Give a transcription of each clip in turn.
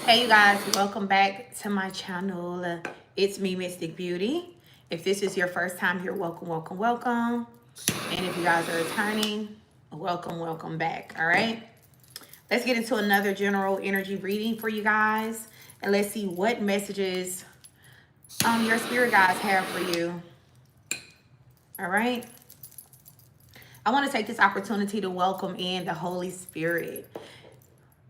Hey you guys, welcome back to my channel. It's me, Mystic Beauty. If this is your first time here, welcome, welcome, welcome. And if you guys are returning, welcome, welcome back. All right. Let's get into another general energy reading for you guys. And let's see what messages your spirit guides have for you. All right. I want to take this opportunity to welcome in the Holy Spirit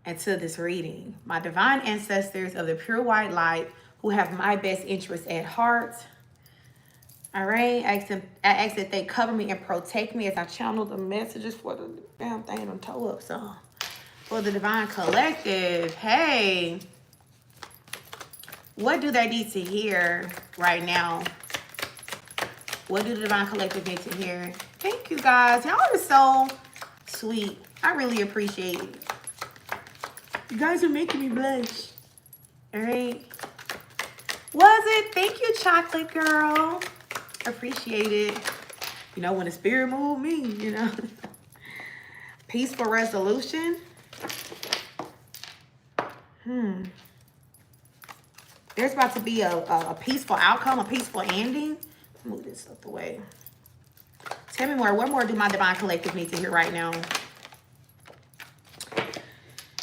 into this reading. My divine ancestors of the pure white light who have my best interest at heart. All right. I ask that they cover me and protect me as I channel the messages for the damn thing on toe up. So for the divine collective, hey, what do they need to hear right now? What do the divine collective need to hear? Thank you guys. Y'all are so sweet. I really appreciate it. You guys are making me blush. All right. Was it? Thank you, chocolate girl. Appreciate it. You know, when the spirit moved me, you know. Peaceful resolution. There's about to be a peaceful outcome, a peaceful ending. Move this out the way. Tell me more. What more do my divine collective need to hear right now?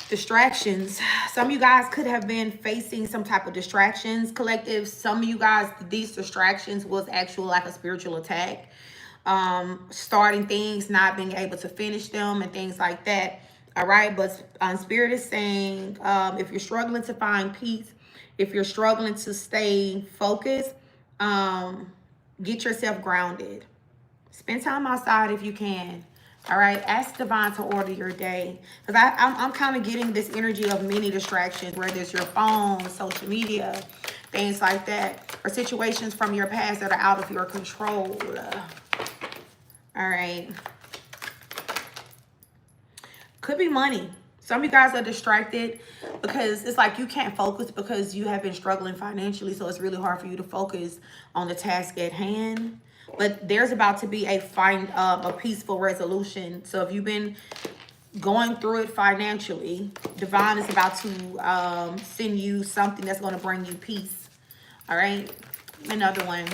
Distractions. Some of you guys could have been facing some type of distractions, collective. Some of you guys, these distractions was actually like a spiritual attack. Starting things, not being able to finish them and things like that. All right. But Spirit is saying, if you're struggling to find peace, if you're struggling to stay focused, get yourself grounded. Spend time outside if you can. All right, ask divine to order your day. Because I'm kind of getting this energy of many distractions, whether it's your phone, social media, things like that, or situations from your past that are out of your control. All right. Could be money. Some of you guys are distracted because it's like you can't focus because you have been struggling financially. So it's really hard for you to focus on the task at hand. But there's about to be a peaceful resolution. So if you've been going through it financially, divine is about to send you something that's going to bring you peace. All right. Another one.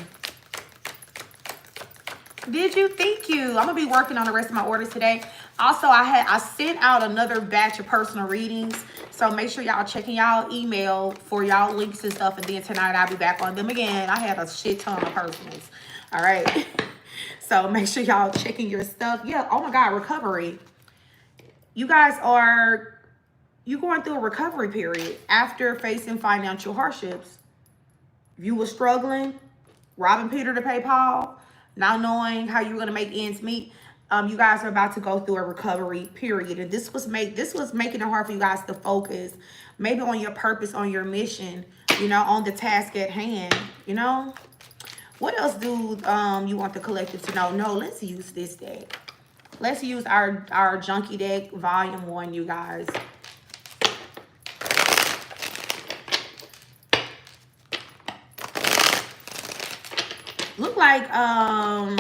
Did you? Thank you. I'm gonna be working on the rest of my orders today. Also, I sent out another batch of personal readings, so make sure y'all checking y'all email for y'all links and stuff. And then tonight I'll be back on them again. I had a shit ton of personals. All right, so make sure y'all checking your stuff. Yeah. Oh my God, recovery. You guys you going through a recovery period after facing financial hardships. If you were struggling, robbing Peter to pay Paul, not knowing how you were gonna make ends meet, you guys are about to go through a recovery period, and this was making it hard for you guys to focus, maybe on your purpose, on your mission, you know, on the task at hand. You know, what else do you want the collective to know? No, let's use this deck. Let's use our Junkie deck, Volume 1, you guys. Look like a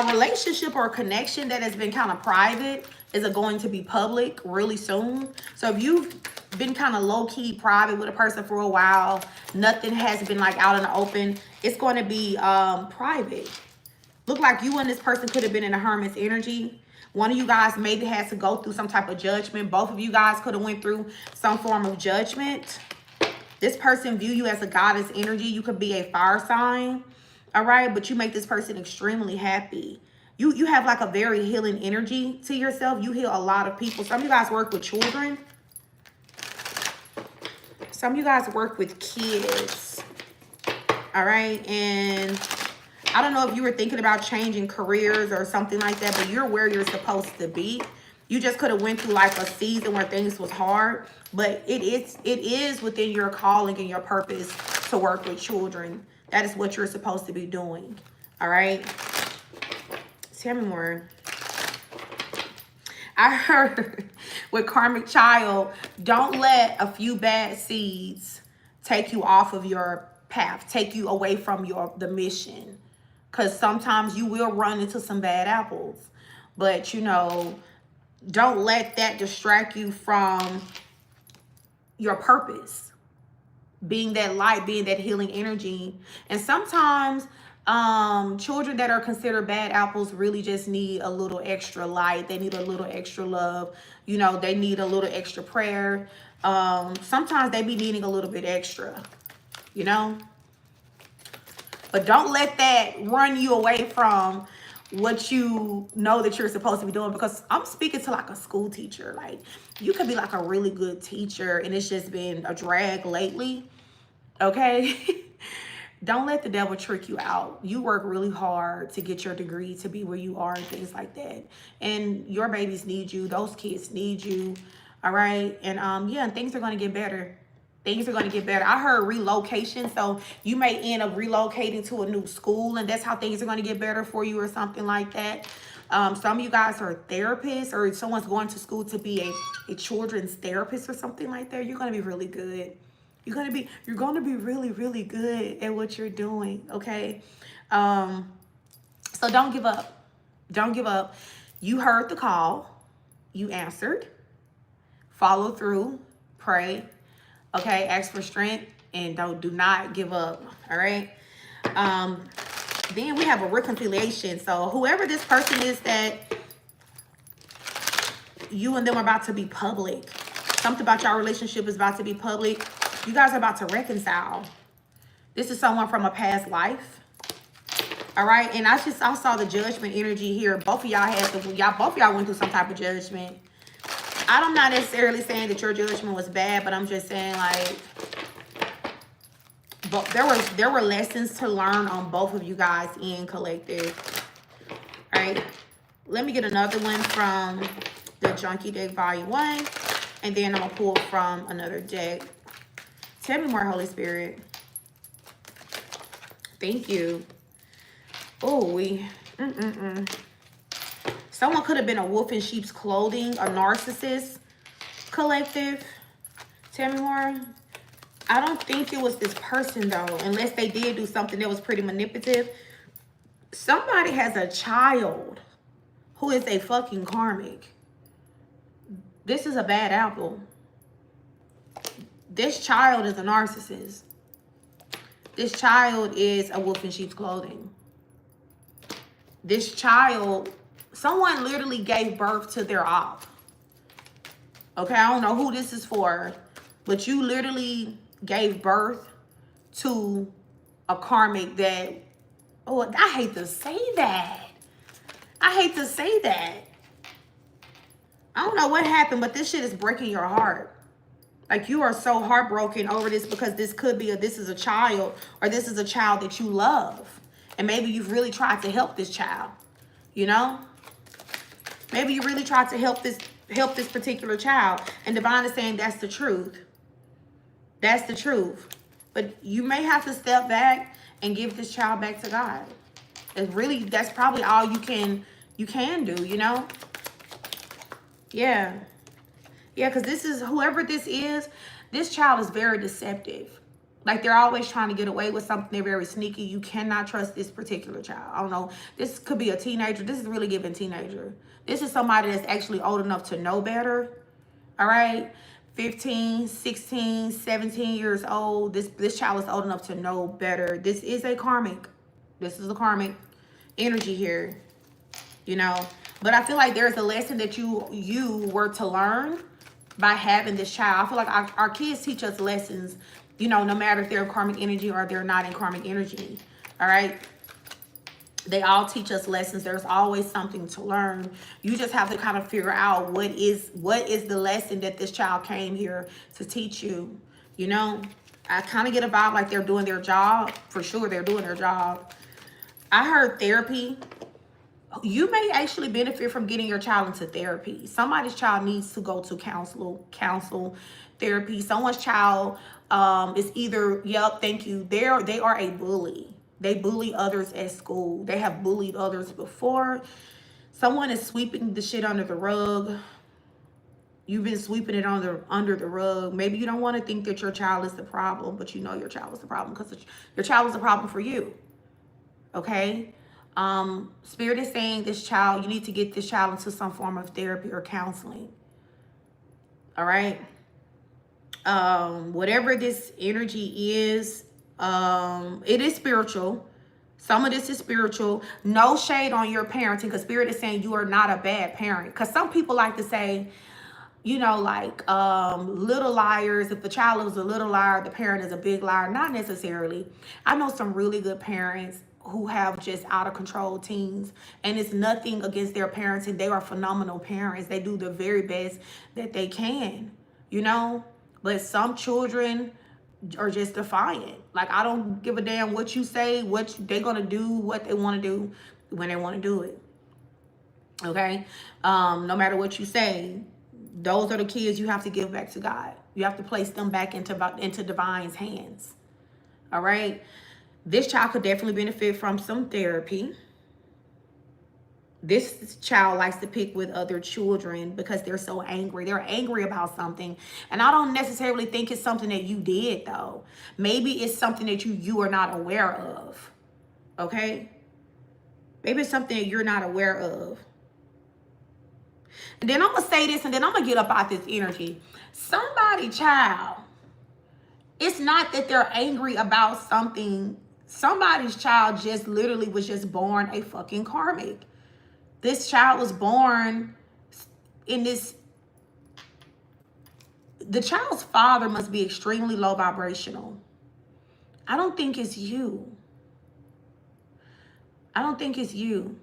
relationship or a connection that has been kind of private is going to be public really soon. So if you've been kind of low-key private with a person for a while, nothing has been like out in the open, it's going to be private. Look like you and this person could have been in a hermit's energy. One of you guys maybe has to go through some type of judgment. Both of you guys could have went through some form of judgment. This person view you as a goddess energy. You could be a fire sign. All right. But you make this person extremely happy. You have like a very healing energy to yourself. You heal a lot of people. Some of you guys work with children. Some of you guys work with kids. All right. And I don't know if you were thinking about changing careers or something like that, but you're where you're supposed to be. You just could have went through like a season where things was hard, but it is within your calling and your purpose to work with children. That is what you're supposed to be doing. All right. Tell me more. I heard with Karmic Child, don't let a few bad seeds take you off of your path, take you away from the mission. Because sometimes you will run into some bad apples. But, you know, don't let that distract you from your purpose, being that light, being that healing energy. And sometimes children that are considered bad apples really just need a little extra light. They need a little extra love. You know, they need a little extra prayer. Sometimes they be needing a little bit extra, you know. But don't let that run you away from what you know that you're supposed to be doing. Because I'm speaking to like a school teacher. Like, you could be like a really good teacher and it's just been a drag lately. Okay? Don't let the devil trick you out. You work really hard to get your degree, to be where you are and things like that. And your babies need you. Those kids need you. All right? And yeah, and things are going to get better. Things are going to get better. I heard relocation. So you may end up relocating to a new school, and that's how things are going to get better for you or something like that. Some of you guys are therapists, or someone's going to school to be a children's therapist or something like that. You're going to be really good. You're going to be really, really good at what you're doing. Okay. So don't give up. Don't give up. You heard the call. You answered. Follow through. Pray. Okay, ask for strength and do not give up. All right. Then we have a reconciliation. So whoever this person is that you and them are about to be public, something about your relationship is about to be public. You guys are about to reconcile. This is someone from a past life. All right. And I saw the judgment energy here. Both of y'all both of y'all went through some type of judgment. I'm not necessarily saying that your judgment was bad, but I'm just saying, like, but there were lessons to learn on both of you guys in collective. All right. Let me get another one from the Junkie Deck Volume 1, and then I'm gonna pull from another deck. Tell me more, Holy Spirit. Thank you. Oh, someone could have been a wolf in sheep's clothing, a narcissist collective. Tell me more. I don't think it was this person, though, unless they did do something that was pretty manipulative. Somebody has a child who is a fucking karmic. This is a bad apple. This child is a narcissist. This child is a wolf in sheep's clothing. This child, someone literally gave birth to their op. Okay, I don't know who this is for, but you literally gave birth to a karmic that, oh, I hate to say that. I hate to say that. I don't know what happened, but this shit is breaking your heart. Like, you are so heartbroken over this because this could be this is a child, or this is a child that you love. And maybe you've really tried to help this child, you know? Maybe you really tried to help this particular child. And Divine is saying that's the truth. That's the truth. But you may have to step back and give this child back to God. And really, that's probably all you can do, you know? Yeah. Yeah, because this is, whoever this child is very deceptive. Like, they're always trying to get away with something. They're very sneaky. You cannot trust this particular child. I don't know. This could be a teenager. This is really giving teenager. This is somebody that's actually old enough to know better. All right? 15, 16, 17 years old. This child is old enough to know better. This is a karmic. This is a karmic energy here. You know? But I feel like there's a lesson that you were to learn by having this child. I feel like our kids teach us lessons, you know, no matter if they're in karmic energy or they're not in karmic energy. All right? They all teach us lessons. There's always something to learn. You just have to kind of figure out what is the lesson that this child came here to teach you. You know, I kind of get a vibe like they're doing their job. For sure, they're doing their job. I heard therapy. You may actually benefit from getting your child into therapy. Somebody's child needs to go to counsel, therapy. Someone's child is either, yep, thank you. They are a bully. They bully others at school. They have bullied others before. Someone is sweeping the shit under the rug. You've been sweeping it under the rug. Maybe you don't want to think that your child is the problem, but you know your child is the problem because your child is the problem for you. Okay? Spirit is saying this child, you need to get this child into some form of therapy or counseling. All right? Whatever this energy is, it is spiritual. Some of this is spiritual. No shade on your parenting, because Spirit is saying you are not a bad parent. Because some people like to say, you know, like little liars. If the child is a little liar, the parent is a big liar. Not necessarily. I know some really good parents who have just out of control teens, and it's nothing against their parenting. They are phenomenal parents. They do the very best that they can, you know. But some children are just defiant. Like, I don't give a damn what you say, what they're gonna do, what they want to do when they want to do it. Okay, no matter what you say, those are the kids you have to give back to God. You have to place them back into divine's hands. All right, this child could definitely benefit from some therapy. This child likes to pick with other children because they're so angry. They're angry about something. And I don't necessarily think it's something that you did, though. Maybe it's something that you are not aware of. Okay? Maybe it's something that you're not aware of. And then I'm going to say this, and then I'm going to get up out this energy. Somebody, child, it's not that they're angry about something. Somebody's child just literally was just born a fucking karmic. This child was born in this. The child's father must be extremely low vibrational. I don't think it's you. I don't think it's you.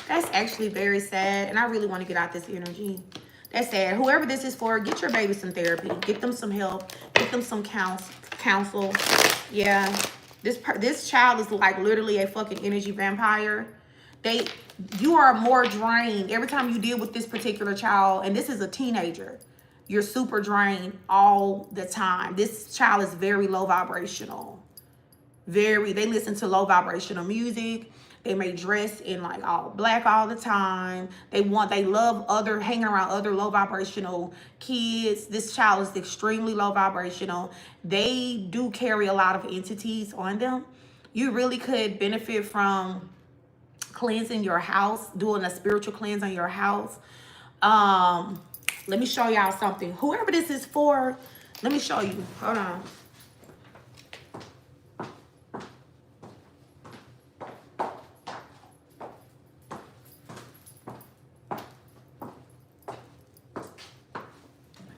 That's actually very sad, and I really want to get out this energy. That's sad. Whoever this is for, get your baby some therapy. Get them some help. Get them some counsel. Yeah. This child is like literally a fucking energy vampire. You are more drained every time you deal with this particular child, and this is a teenager. You're super drained all the time. This child is very low vibrational. They listen to low vibrational music. They may dress in like all black all the time. They love hanging around other low vibrational kids. This child is extremely low vibrational. They do carry a lot of entities on them. You really could benefit from cleansing your house, doing a spiritual cleanse on your house. Let me show y'all something. Whoever this is for, let me show you. Hold on.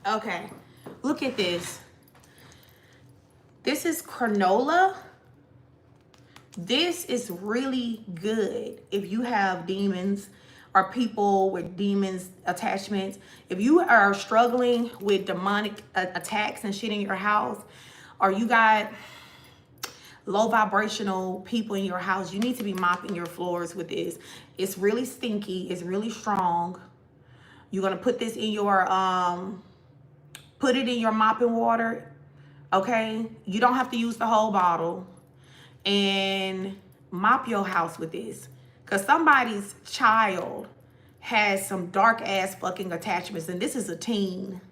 Okay, look at this. This is granola. This is really good if you have demons or people with demons attachments. If you are struggling with demonic attacks and shit in your house, or you got low vibrational people in your house, you need to be mopping your floors with this. It's really stinky. It's really strong. You're gonna put this in your put it in your mopping water, okay? You don't have to use the whole bottle. And mop your house with this. Because somebody's child has some dark-ass fucking attachments. And this is a teen,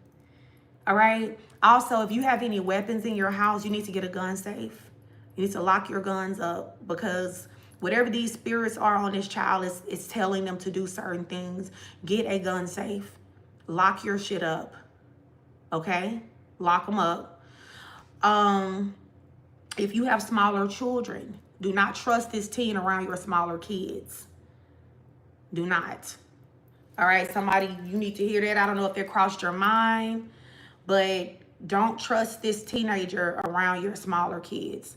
all right? Also, if you have any weapons in your house, you need to get a gun safe. You need to lock your guns up. Because whatever these spirits are on this child is telling them to do certain things. Get a gun safe. Lock your shit up. Okay, lock them up. If you have smaller children, do not trust this teen around your smaller kids. Do not. All right, somebody, you need to hear that. I don't know if that crossed your mind, but don't trust this teenager around your smaller kids.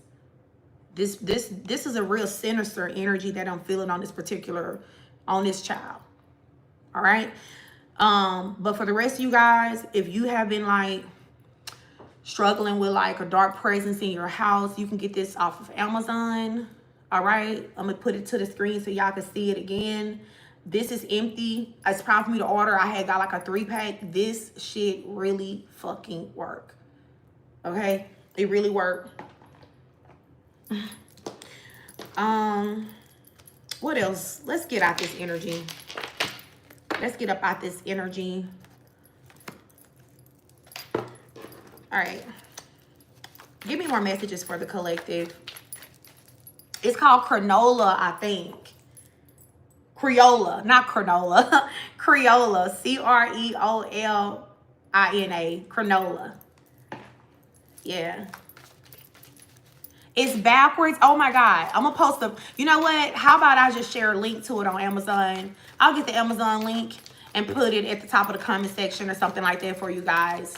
This is a real sinister energy that I'm feeling on this child. All right. But for the rest of you guys, if you have been like struggling with like a dark presence in your house, you can get this off of Amazon. All right, I'm gonna put it to the screen so y'all can see it again. This is empty. It's time for me to order. I had got like a 3-pack. This shit really fucking work. Okay, it really worked. What else? Let's get out this energy. Let's get up out this energy. All right. Give me more messages for the collective. It's called granola, I think. Creola, not Cronola. Creola, Creolina, Cronola. Yeah. It's backwards. Oh my God. I'm gonna post a, you know what? How about I just share a link to it on Amazon? I'll get the Amazon link and put it at the top of the comment section or something like that for you guys.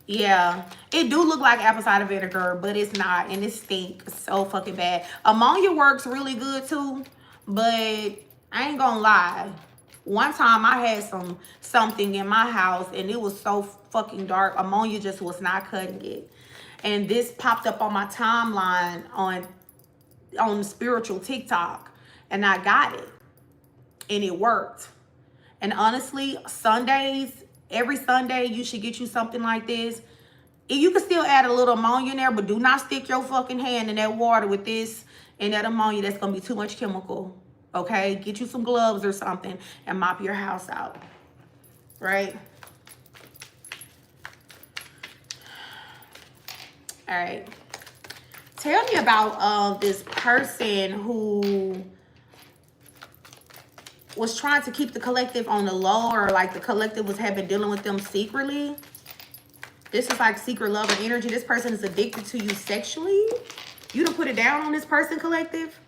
Yeah, it do look like apple cider vinegar, but it's not, and it stinks so fucking bad. Ammonia works really good too, but I ain't gonna lie. One time I had something in my house and it was so fucking dark. Ammonia just was not cutting it. And this popped up on my timeline on spiritual TikTok, and I got it, and it worked. And honestly, Sundays, every Sunday, you should get you something like this. You can still add a little ammonia in there, but do not stick your fucking hand in that water with this and that ammonia. That's going to be too much chemical, okay? Get you some gloves or something and mop your house out, right? All right. Tell me about this person who was trying to keep the collective on the low, or like the collective have been dealing with them secretly. This is like secret love and energy. This person is addicted to you sexually. You done put it down on this person, collective.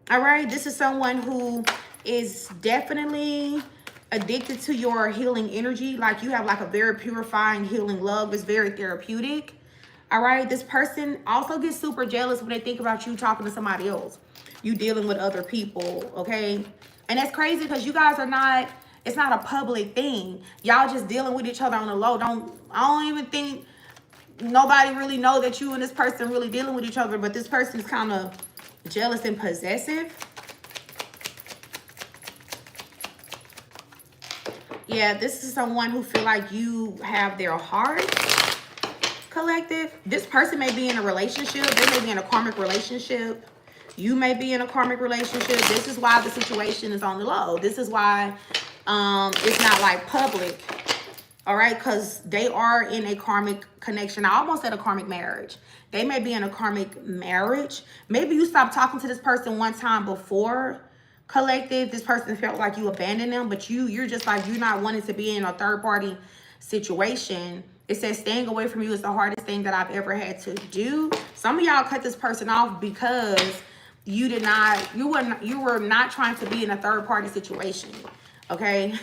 All right. This is someone who is definitely addicted to your healing energy. Like you have like a very purifying, healing love. It's very therapeutic. All right. This person also gets super jealous when they think about you talking to somebody else. You dealing with other people. Okay. And that's crazy because you guys are not, it's not a public thing. Y'all just dealing with each other on the low. I don't even think nobody really know that you and this person really dealing with each other, but this person is kind of jealous and possessive. Yeah, this is someone who feel like you have their heart, collective. This person may be in a relationship. They may be in a karmic relationship. You may be in a karmic relationship. This is why the situation is on the low. This is why it's not like public. All right, because they are in a karmic connection. I almost said a karmic marriage. They may be in a karmic marriage. Maybe you stopped talking to this person one time before, collective. This person felt like you abandoned them, but you're just like, you're not wanting to be in a third party situation. It says staying away from you is the hardest thing that I've ever had to do. Some of y'all cut this person off because you were not trying to be in a third party situation. Okay.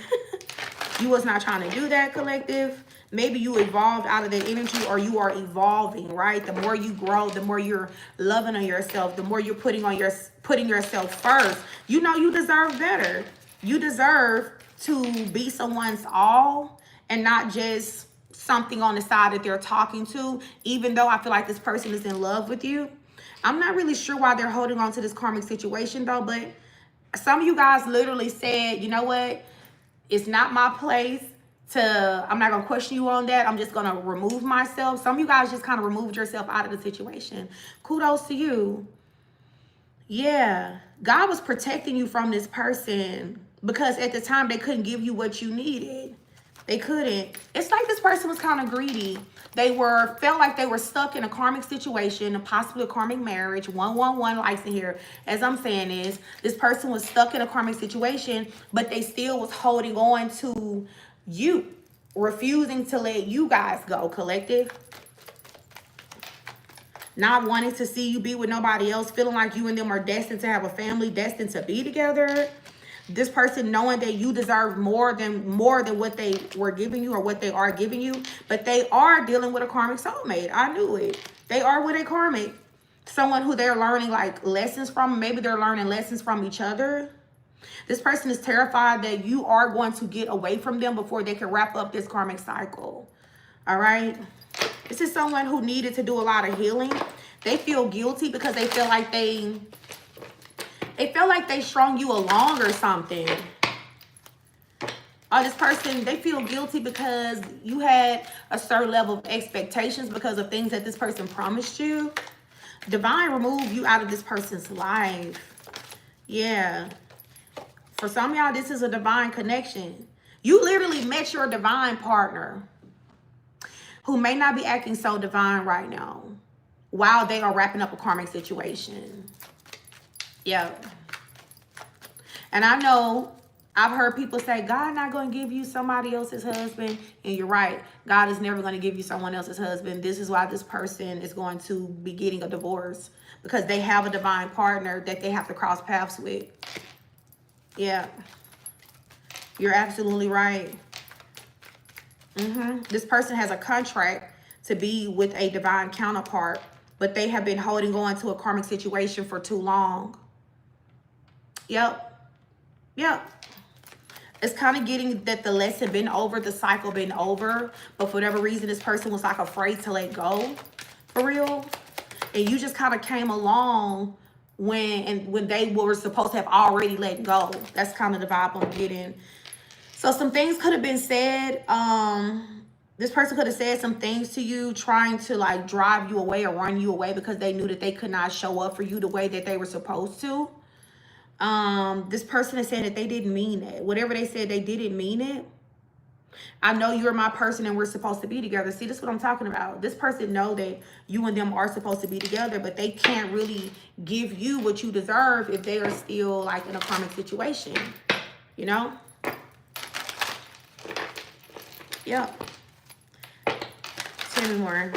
You was not trying to do that, collective. Maybe you evolved out of that energy, or you are evolving, right? The more you grow, the more you're loving on yourself, the more you're putting yourself first. You know you deserve better. You deserve to be someone's all and not just something on the side that they're talking to, even though I feel like this person is in love with you. I'm not really sure why they're holding on to this karmic situation though, but some of you guys literally said, you know what? It's not my place to, I'm not going to question you on that. I'm just going to remove myself. Some of you guys just kind of removed yourself out of the situation. Kudos to you. Yeah. God was protecting you from this person because at the time they couldn't give you what you needed. They couldn't. It's like this person was kind of greedy. They felt like they were stuck in a karmic situation, possibly a karmic marriage. 111 likes in here. As I'm saying is, this person was stuck in a karmic situation, but they still was holding on to you, refusing to let you guys go, collective. Not wanting to see you be with nobody else, feeling like you and them are destined to have a family, destined to be together. This person knowing that you deserve more than what they were giving you or what they are giving you. But they are dealing with a karmic soulmate. I knew it. They are with a karmic. Someone who they're learning like lessons from. Maybe they're learning lessons from each other. This person is terrified that you are going to get away from them before they can wrap up this karmic cycle. All right. This is someone who needed to do a lot of healing. They feel guilty because they feel like they strung you along or something. Or this person, they feel guilty because you had a certain level of expectations because of things that this person promised you. Divine removed you out of this person's life. Yeah. For some of y'all, this is a divine connection. You literally met your divine partner who may not be acting so divine right now while they are wrapping up a karmic situation. Yeah. And I know I've heard people say, God not going to give you somebody else's husband. And you're right. God is never going to give you someone else's husband. This is why this person is going to be getting a divorce. Because they have a divine partner that they have to cross paths with. Yeah. You're absolutely right. This person has a contract to be with a divine counterpart, but they have been holding on to a karmic situation for too long. Yep. It's kind of getting that the lesson been over, the cycle been over, but for whatever reason, this person was like afraid to let go, for real. And you just kind of came along when they were supposed to have already let go. That's kind of the vibe I'm getting. So some things could have been said. This person could have said some things to you, trying to like drive you away or run you away because they knew that they could not show up for you the way that they were supposed to. This person is saying that they didn't mean it. Whatever they said, they didn't mean it. I know you're my person and we're supposed to be together. See, this is what I'm talking about. This person know that you and them are supposed to be together, but they can't really give you what you deserve if they are still like in a karmic situation, you know? Yep. Tell me more.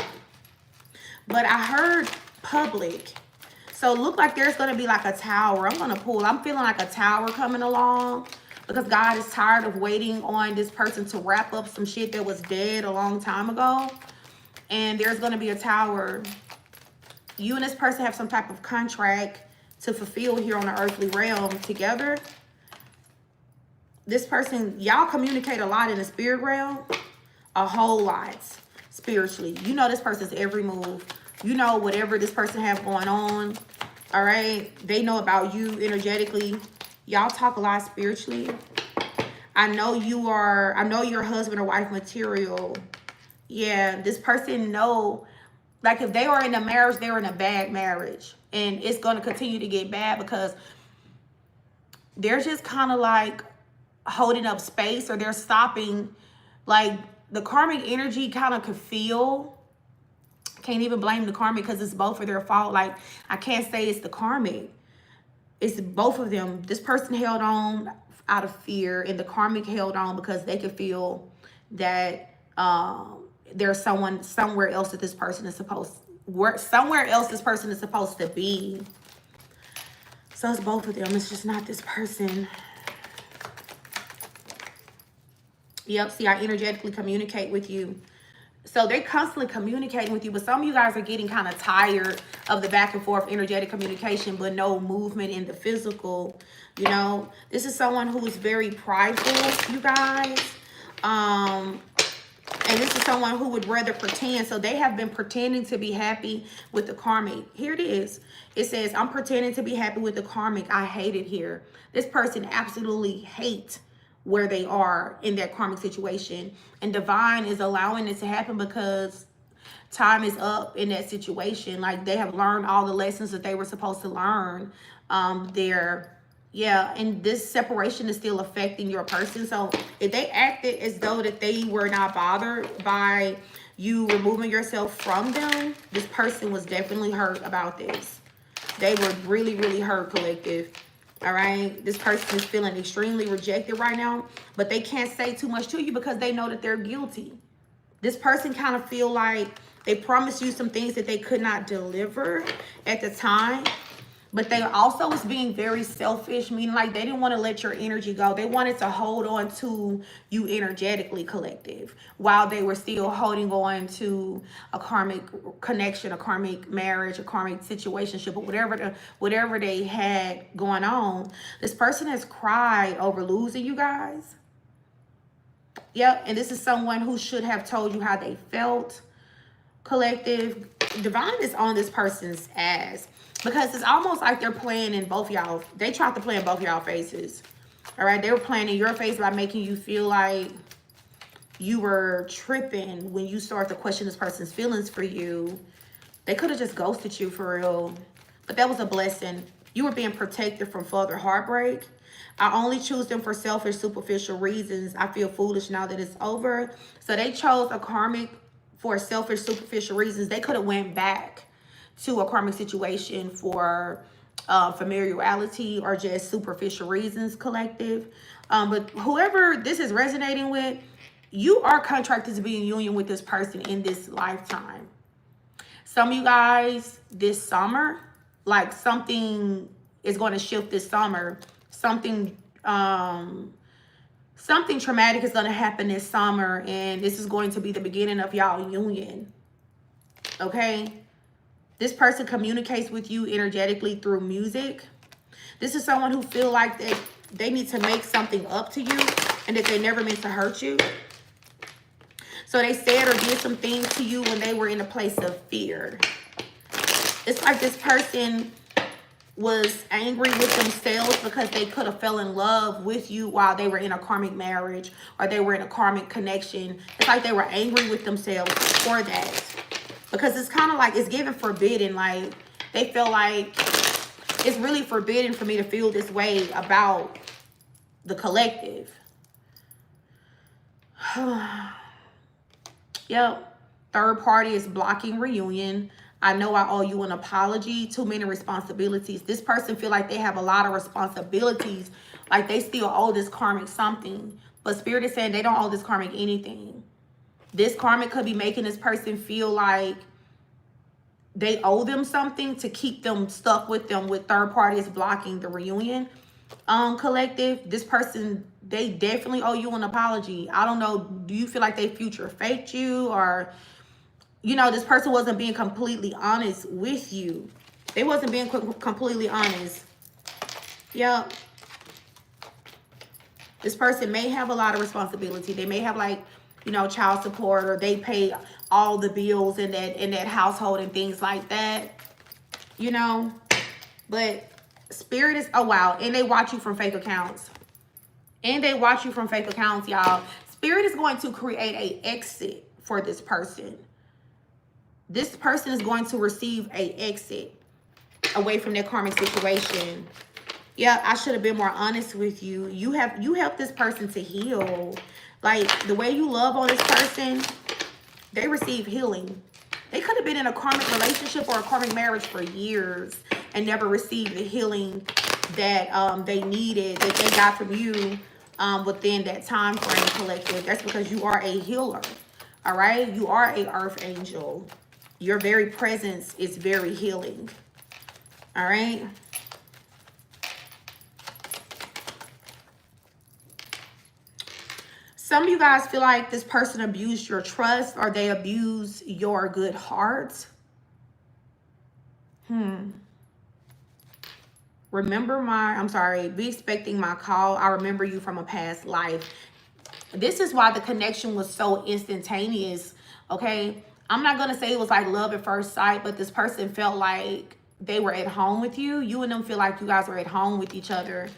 But I heard Pubilc. So it looked like there's going to be like a tower. I'm going to pull. I'm feeling like a tower coming along because God is tired of waiting on this person to wrap up some shit that was dead a long time ago. And there's going to be a tower. You and this person have some type of contract to fulfill here on the earthly realm together. This person, y'all communicate a lot in the spirit realm. A whole lot spiritually. You know this person's every move. You know whatever this person have going on. All right. They know about you energetically. Y'all talk a lot spiritually. I know you're husband or wife material. Yeah, this person know, like if they are in a marriage, they're in a bad marriage. And it's going to continue to get bad because they're just kind of like holding up space, or they're stopping. Like the karmic energy kind of could feel. Can't even blame the karmic because it's both of their fault. Like I can't say it's the karmic. It's both of them. This person held on out of fear, and the karmic held on because they could feel that there's someone somewhere else that this person is supposed to be. So it's both of them. It's just not this person. Yep. See, I energetically communicate with you. So they're constantly communicating with you, but some of you guys are getting kind of tired of the back and forth energetic communication, but no movement in the physical. You know, this is someone who is very prideful, you guys. And this is someone who would rather pretend. So they have been pretending to be happy with the karmic. Here it is. It says, I'm pretending to be happy with the karmic. I hate it here. This person absolutely hates where they are in that karmic situation, and divine is allowing it to happen because time is up in that situation. Like they have learned all the lessons that they were supposed to learn yeah, and this separation is still affecting your person. So if they acted as though that they were not bothered by you removing yourself from them, this person was definitely hurt about this. They were really, really hurt, collective. All right, this person is feeling extremely rejected right now, but they can't say too much to you because they know that they're guilty. This person kind of feel like they promised you some things that they could not deliver at the time, but they also was being very selfish, meaning like they didn't want to let your energy go. They wanted to hold on to you energetically, collective, while they were still holding on to a karmic connection, a karmic marriage, a karmic situationship, or whatever they had going on. This person has cried over losing you guys. Yep, and this is someone who should have told you how they felt, collective. Divine is on this person's ass. Because it's almost like they're playing in both y'all. They tried to play in both y'all faces. All right. They were playing in your face by making you feel like you were tripping when you start to question this person's feelings for you. They could have just ghosted you for real. But that was a blessing. You were being protected from further heartbreak. I only choose them for selfish, superficial reasons. I feel foolish now that it's over. So they chose a karmic for selfish, superficial reasons. They could have went back to a karmic situation for familiarity or just superficial reasons, collective. But whoever this is resonating with, you are contracted to be in union with this person in this lifetime. Some of you guys this summer, like something is going to shift this summer. Something traumatic is going to happen this summer, and this is going to be the beginning of y'all union. Okay? This person communicates with you energetically through music. This is someone who feel like they need to make something up to you and that they never meant to hurt you. So they said or did some things to you when they were in a place of fear. It's like this person was angry with themselves because they could have fell in love with you while they were in a karmic marriage or they were in a karmic connection. It's like they were angry with themselves for that. Because it's kind of like it's given forbidden. Like they feel like it's really forbidden for me to feel this way about the collective. Yep. Third party is blocking reunion. I know I owe you an apology. Too many responsibilities. This person feel like they have a lot of responsibilities. Like they still owe this karmic something. But Spirit is saying they don't owe this karmic anything. This karmic could be making this person feel like they owe them something to keep them stuck with them, with third parties blocking the reunion. Collective, this person, they definitely owe you an apology. I don't know, do you feel like they future faked you, or you know, this person wasn't being completely honest with you? They wasn't being completely honest. Yep. This person may have a lot of responsibility. They may have, like, you know, child support, or they pay all the bills in that household and things like that, you know. But Spirit is, oh wow, and they watch you from fake accounts. And they watch you from fake accounts, y'all. Spirit is going to create a exit for this person. This person is going to receive a exit away from their karmic situation. Yeah, I should have been more honest with you. You helped this person to heal. Like, the way you love on this person, they receive healing. They could have been in a karmic relationship or a karmic marriage for years and never received the healing that they needed, that they got from you within that time frame, collective. That's because you are a healer, all right? You are a earth angel. Your very presence is very healing, all right? Some of you guys feel like this person abused your trust, or they abused your good heart. Remember be expecting my call. I remember you from a past life. This is why the connection was so instantaneous, okay? I'm not going to say it was like love at first sight, but this person felt like they were at home with you. You and them feel like you guys were at home with each other.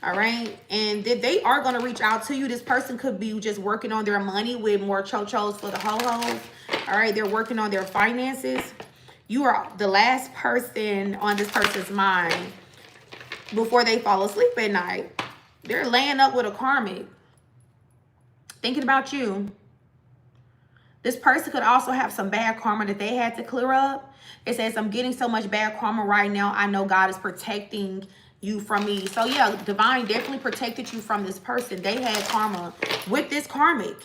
All right. And they are going to reach out to you. This person could be just working on their money with more cho-chos for the ho-hos. All right. They're working on their finances. You are the last person on this person's mind before they fall asleep at night. They're laying up with a karmic, thinking about you. This person could also have some bad karma that they had to clear up. It says, I'm getting so much bad karma right now. I know God is protecting you from me. So yeah, divine definitely protected you from this person. They had karma with this karmic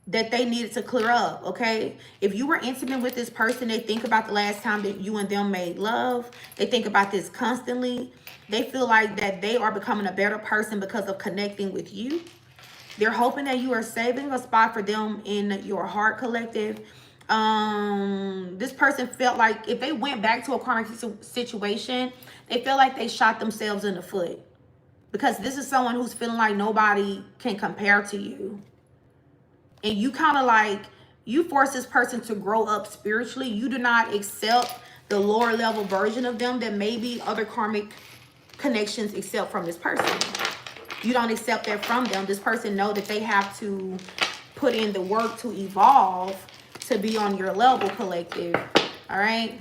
that they needed to clear up, okay? If you were intimate with this person, they think about the last time that you and them made love. They think about this constantly. They feel like that they are becoming a better person because of connecting with you. They're hoping that you are saving a spot for them in your heart, collective. This person felt like if they went back to a karmic situation, they feel like they shot themselves in the foot, because this is someone who's feeling like nobody can compare to you. And you kind of like, you force this person to grow up spiritually. You do not accept the lower level version of them that maybe other karmic connections accept from this person. You don't accept that from them. This person know that they have to put in the work to evolve to be on your level, collective. All right.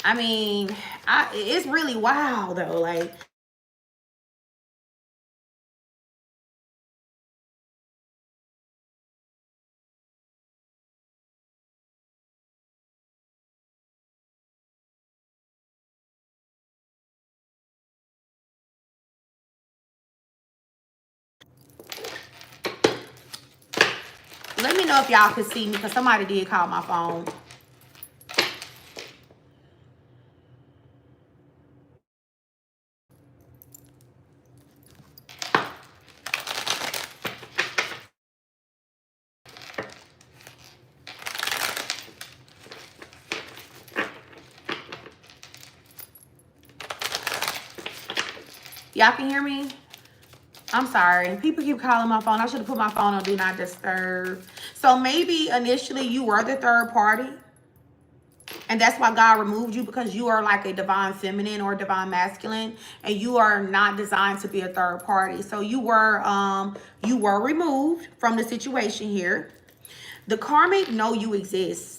I mean, it's really wild though. Like, Let me know if y'all can see me, because somebody did call my phone. Y'all can hear me? I'm sorry. People keep calling my phone. I should have put my phone on Do Not Disturb. So maybe initially you were the third party. And that's why God removed you, because you are like a divine feminine or divine masculine. And you are not designed to be a third party. So you were removed from the situation here. The karmic know you exist.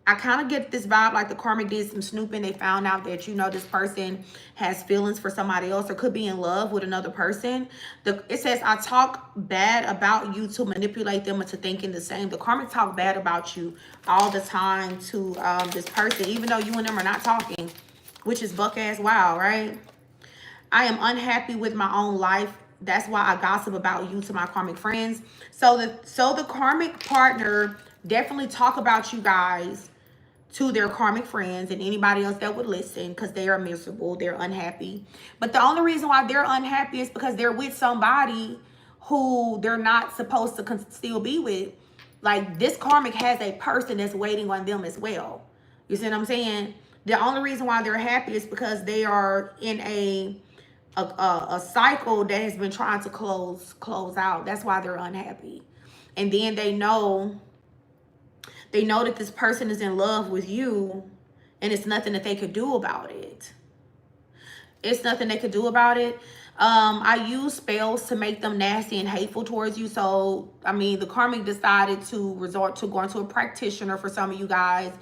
I kind of get this vibe like the karmic did some snooping. They found out that, you know, this person has feelings for somebody else or could be in love with another person. It says, I talk bad about you to manipulate them into thinking the same. The karmic talk bad about you all the time to this person, even though you and them are not talking, which is buck ass wild, right? I am unhappy with my own life. That's why I gossip about you to my karmic friends. So the karmic partner definitely talk about you guys to their karmic friends and anybody else that would listen, because they are miserable, they're unhappy. But the only reason why they're unhappy is because they're with somebody who they're not supposed to still be with. Like, this karmic has a person that's waiting on them as well. You see what I'm saying? The only reason why they're happy is because they are in a cycle that has been trying to close out. That's why they're unhappy. And then they know that this person is in love with you, and it's nothing that they could do about it. It's nothing they could do about it. I use spells to make them nasty and hateful towards you. So, I mean, the karmic decided to resort to going to a practitioner for some of you guys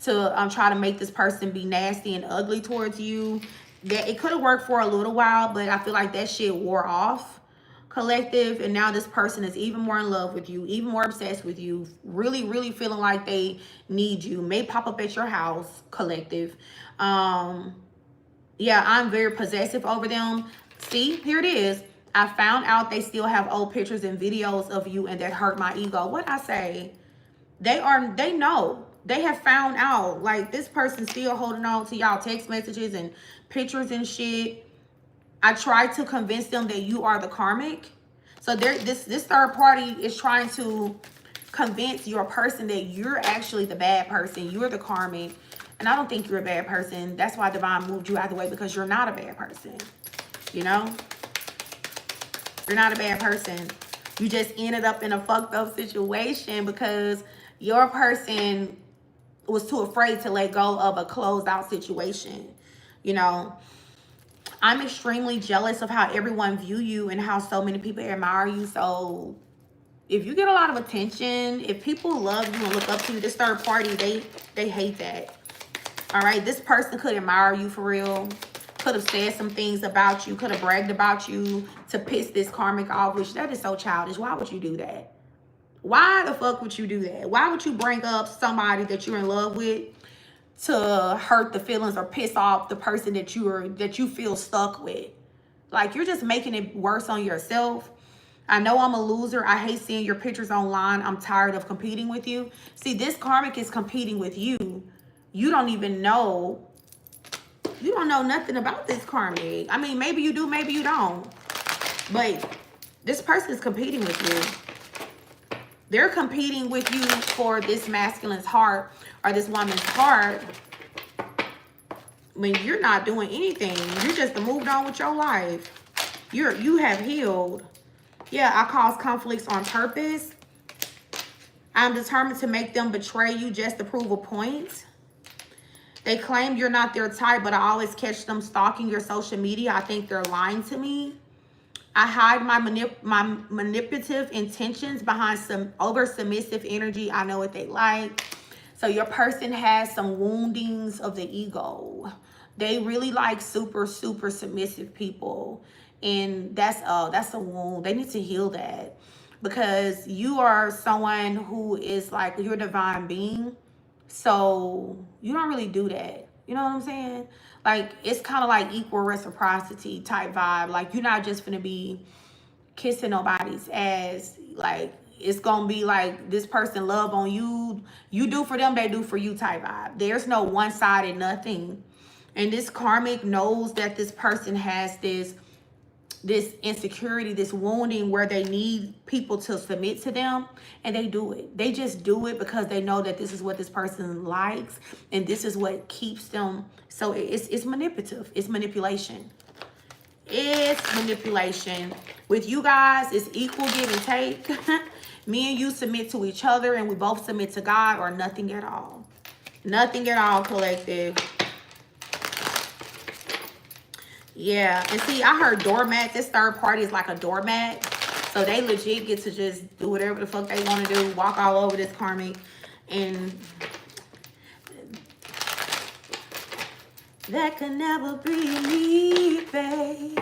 to try to make this person be nasty and ugly towards you. That it could have worked for a little while, but I feel like that shit wore off, collective. And now this person is even more in love with you, even more obsessed with you, really, really feeling like they need you. May pop up at your house, collective. Yeah, I'm very possessive over them. See, here it is. I found out they still have old pictures and videos of you, and that hurt my ego. What I say? They know. They have found out. Like, this person still holding on to y'all text messages and pictures and shit. I tried to convince them that you are the karmic. So this third party is trying to convince your person that you're actually the bad person. You're the karmic. And I don't think you're a bad person. That's why Divine moved you out of the way, because you're not a bad person. You know? You're not a bad person. You just ended up in a fucked up situation because your person was too afraid to let go of a closed out situation. You know? I'm extremely jealous of how everyone view you and how so many people admire you. So if you get a lot of attention, if people love you and look up to you, this third party, they hate that. All right, this person could admire you for real, could have said some things about you, could have bragged about you to piss this karmic off, which that is so childish. Why would you do that? Why the fuck would you do that? Why would you bring up somebody that you're in love with to hurt the feelings or piss off the person that you feel stuck with? Like, you're just making it worse on yourself. I know I'm a loser. I hate seeing your pictures online. I'm tired of competing with you. See, this karmic is competing with you. You don't even know. You don't know nothing about this karmic. I mean, maybe you do, maybe you don't. But this person is competing with you. They're competing with you for this masculine's heart or this woman's heart. When you're not doing anything, you just moved on with your life. You have healed. Yeah, I cause conflicts on purpose. I'm determined to make them betray you just to prove a point. They claim you're not their type, but I always catch them stalking your social media. I think they're lying to me. I hide my manipulative intentions behind some over-submissive energy. I know what they like. So your person has some woundings of the ego. They really like super, super submissive people. And that's a wound. They need to heal that. Because you are someone who is like, you're a divine being. So you don't really do that. You know what I'm saying? Like, it's kind of like equal reciprocity type vibe. Like, you're not just gonna be kissing nobody's ass. Like, it's gonna be like this person love on you. You do for them, they do for you type vibe. There's no one-sided nothing. And this karmic knows that this person has this insecurity, this wounding where they need people to submit to them, and they do it. They just do it because they know that this is what this person likes, and this is what keeps them. So it's manipulative. It's manipulation. It's manipulation. With you guys, it's equal give and take. Me and you submit to each other, and we both submit to God, or nothing at all. Nothing at all, collective. Yeah, and see, I heard doormat. This third party is like a doormat. So they legit get to just do whatever the fuck they want to do. Walk all over this karmic. And that could never be me, babe.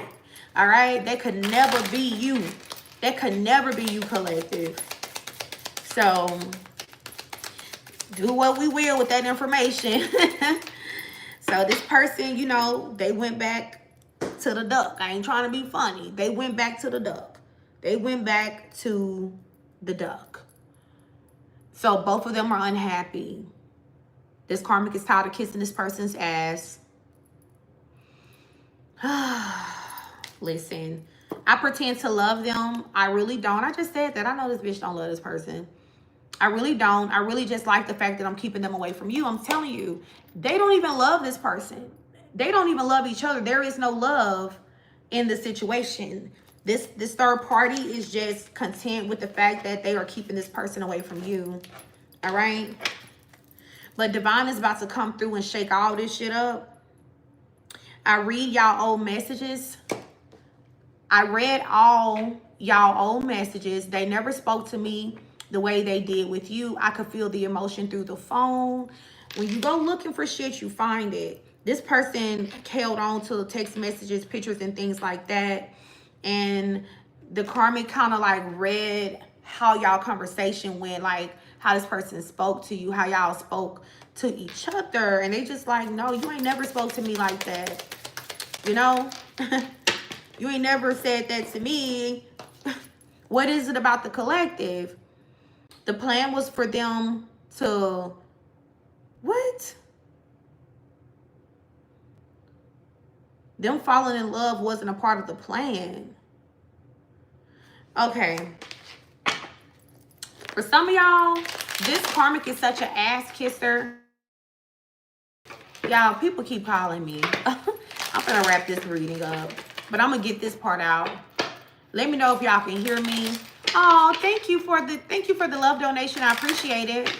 All right? That could never be you. That could never be you, collective. So do what we will with that information. So this person, you know, they went back to the duck. I ain't trying to be funny. They went back to the duck. They went back to the duck. So both of them are unhappy. This karmic is tired of kissing this person's ass. Listen, I pretend to love them. I really don't. I just said that. I know this bitch don't love this person. I really don't. I really just like the fact that I'm keeping them away from you. I'm telling you, they don't even love this person. They don't even love each other. There is no love in the situation. This third party is just content with the fact that they are keeping this person away from you. All right? But Divine is about to come through and shake all this shit up. I read y'all old messages. I read all y'all old messages. They never spoke to me the way they did with you. I could feel the emotion through the phone. When you go looking for shit, you find it. This person held on to text messages, pictures, and things like that. And the karmic kind of like read how y'all conversation went, like how this person spoke to you, how y'all spoke to each other. And they just like, no, you ain't never spoke to me like that. You know? You ain't never said that to me. What is it about the collective? The plan was for them to... What? Them falling in love wasn't a part of the plan. Okay. For some of y'all, this karmic is such an ass kisser. Y'all, people keep calling me. I'm gonna wrap this reading up, but I'm gonna get this part out. Let me know if y'all can hear me. Oh, thank you for the love donation. I appreciate it.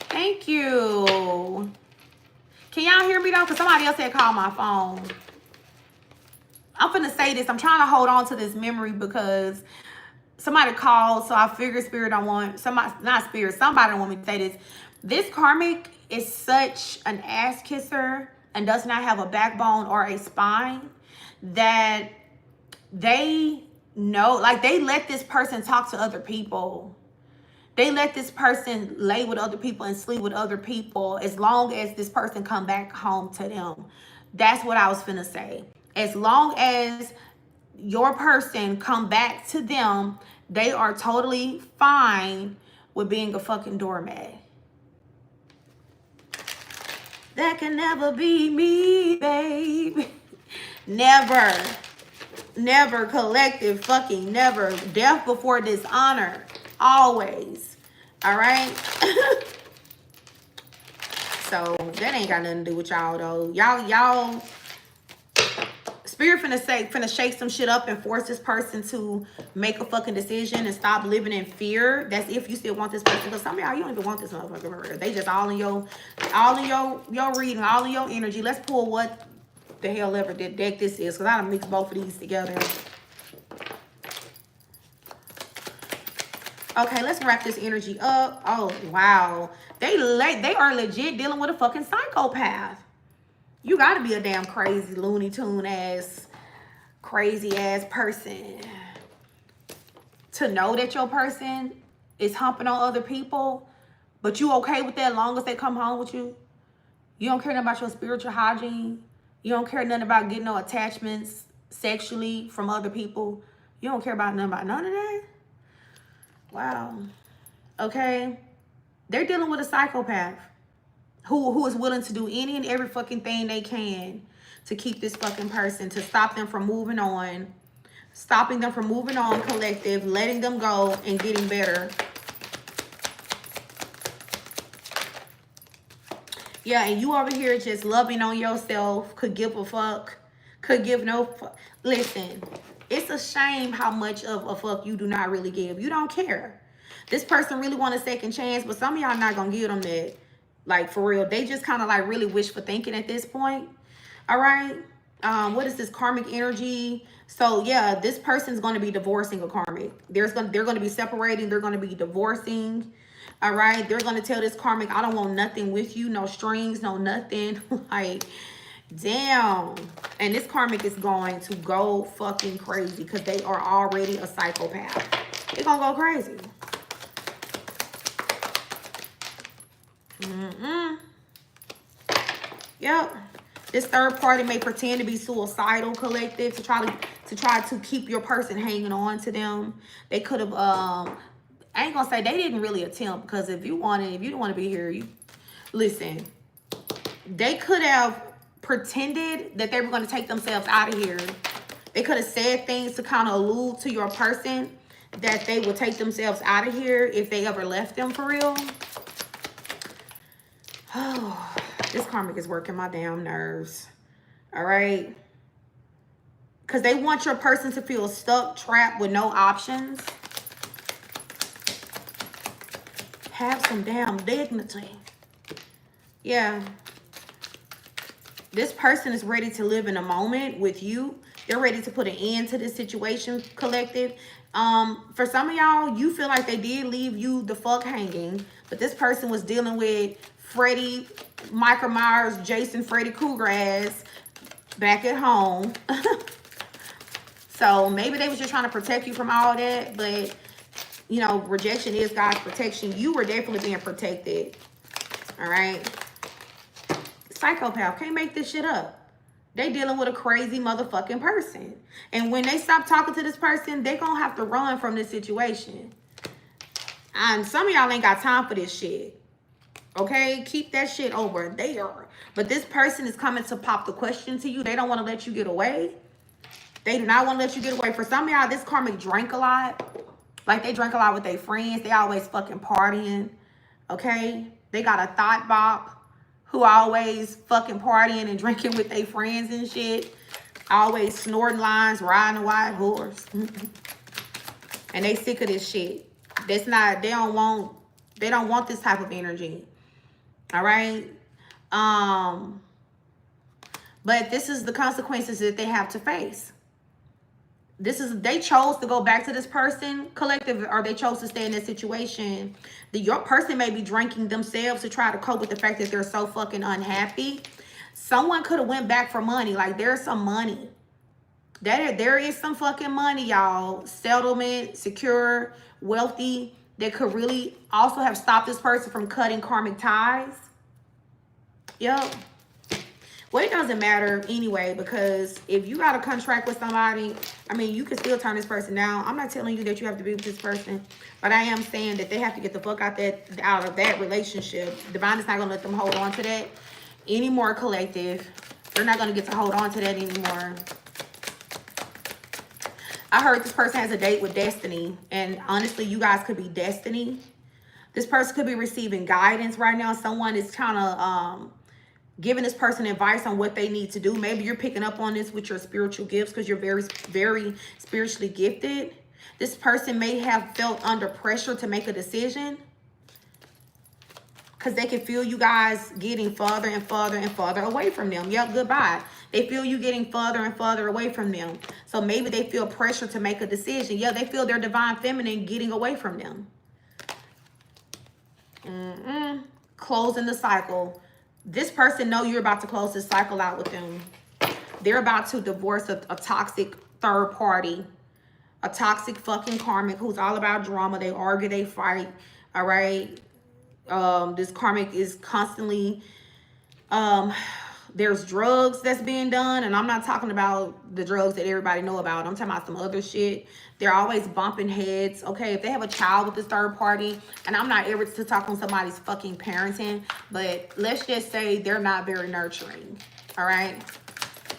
Thank you. Can y'all hear me though? Because somebody else had called my phone. I'm finna say this. I'm trying to hold on to this memory because somebody called. So I figured somebody don't want me to say this. This karmic is such an ass kisser and does not have a backbone or a spine that they know, like they let this person talk to other people. They let this person lay with other people and sleep with other people as long as this person come back home to them. That's what I was finna say. As long as your person come back to them, they are totally fine with being a fucking doormat. That can never be me, babe. Never. Never, collective, fucking never. Death before dishonor. Always. All right? So, that ain't got nothing to do with y'all, though. Y'all, Spirit finna shake some shit up and force this person to make a fucking decision and stop living in fear. That's if you still want this person. Because some of y'all, you don't even want this motherfucker. They just all in your reading, all in your energy. Let's pull what the hell ever that deck this is. Because I done mixed both of these together. Okay, let's wrap this energy up. Oh, wow. They are legit dealing with a fucking psychopath. You gotta be a damn crazy, Looney Tune ass, crazy ass person to know that your person is humping on other people, but you okay with that as long as they come home with you? You don't care nothing about your spiritual hygiene. You don't care nothing about getting no attachments sexually from other people. You don't care about none of that? Wow. Okay. They're dealing with a psychopath who is willing to do any and every fucking thing they can to keep this fucking person, to stop them from moving on, stopping them from moving on, collective, letting them go and getting better. Yeah, and you over here just loving on yourself, could give a fuck, could give no fuck. Listen, it's a shame how much of a fuck you do not really give. You don't care. This person really want a second chance, but some of y'all not gonna give them that. Like, for real. They just kind of like really wish for thinking at this point. All right. What is this karmic energy? So yeah, this person's going to be divorcing a karmic. They're going to be separating. They're going to be divorcing. All right. They're going to tell this karmic, I don't want nothing with you. No strings, no nothing. Like, damn. And this karmic is going to go fucking crazy because they are already a psychopath. They're going to go crazy. Yep. This third party may pretend to be suicidal, collective, to try to keep your person hanging on to them. They could have I ain't gonna say they didn't really attempt, because if you didn't want to be here, you listen. They could have pretended that they were going to take themselves out of here. They could have said things to kind of allude to your person that they would take themselves out of here if they ever left them for real. Oh, this karmic is working my damn nerves. All right. Because they want your person to feel stuck, trapped with no options. Have some damn dignity. Yeah. This person is ready to live in a moment with you. They're ready to put an end to this situation, collective. For some of y'all, you feel like they did leave you the fuck hanging, but this person was dealing with Freddy, Michael Myers, Jason, Freddy Krueger back at home. So maybe they was just trying to protect you from all that, but you know, rejection is God's protection. You were definitely being protected. All right. Psychopath can't make this shit up. They dealing with a crazy motherfucking person. And when they stop talking to this person, they gonna have to run from this situation. And some of y'all ain't got time for this shit. Okay, keep that shit over there. But this person is coming to pop the question to you. They don't want to let you get away. They do not want to let you get away. For some of y'all, this karmic drank a lot. Like, they drank a lot with their friends. They always fucking partying. Okay, they got a thought bop who always fucking partying and drinking with their friends and shit. Always snorting lines, riding a white horse. And they sick of this shit. That's not, they don't want this type of energy. All right. But this is the consequences that they have to face. They chose to go back to this person, collective, or they chose to stay in this situation. Your person may be drinking themselves to try to cope with the fact that they're so fucking unhappy. Someone could have went back for money. Like, there's some money. There is some fucking money, y'all. Settlement, secure, wealthy, that could really also have stopped this person from cutting karmic ties. Yep. Well, it doesn't matter anyway, because if you got a contract with somebody, I mean, you can still turn this person down. I'm not telling you that you have to be with this person, but I am saying that they have to get the fuck out of that relationship. Divine is not going to let them hold on to that anymore, collective. They're not going to get to hold on to that anymore. I heard this person has a date with destiny, and honestly, you guys could be destiny. This person could be receiving guidance right now. Someone is kind of giving this person advice on what they need to do. Maybe you're picking up on this with your spiritual gifts because you're very, very spiritually gifted. This person may have felt under pressure to make a decision because they can feel you guys getting further and further and further away from them. Yep, goodbye. They feel you getting further and further away from them. So maybe they feel pressure to make a decision. Yeah, they feel their divine feminine getting away from them. Closing the cycle. This person know you're about to close this cycle out with them. They're about to divorce a toxic third party. A toxic fucking karmic who's all about drama. They argue, they fight. All right. This karmic is constantly There's drugs that's being done, and I'm not talking about the drugs that everybody know about. I'm talking about some other shit. They're always bumping heads. Okay, if they have a child with this third party, and I'm not ever to talk on somebody's fucking parenting, but let's just say they're not very nurturing. All right,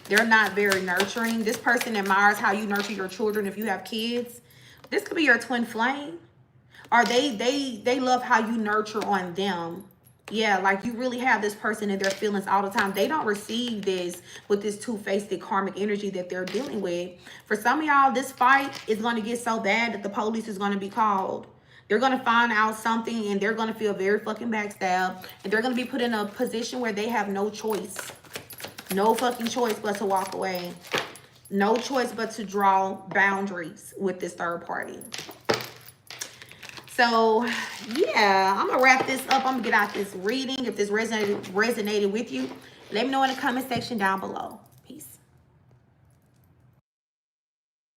they're not very nurturing. This person admires how you nurture your children if you have kids. This could be your twin flame, or they love how you nurture on them. Yeah, like you really have this person in their feelings all the time. They don't receive this with this two-faced karmic energy that they're dealing with. For some of y'all, this fight is going to get so bad that the police is going to be called. They're going to find out something, and they're going to feel very fucking backstabbed. And they're going to be put in a position where they have no choice. No fucking choice but to walk away. No choice but to draw boundaries with this third party. So, yeah, I'm going to wrap this up. I'm going to get out this reading. If this resonated with you, let me know in the comment section down below.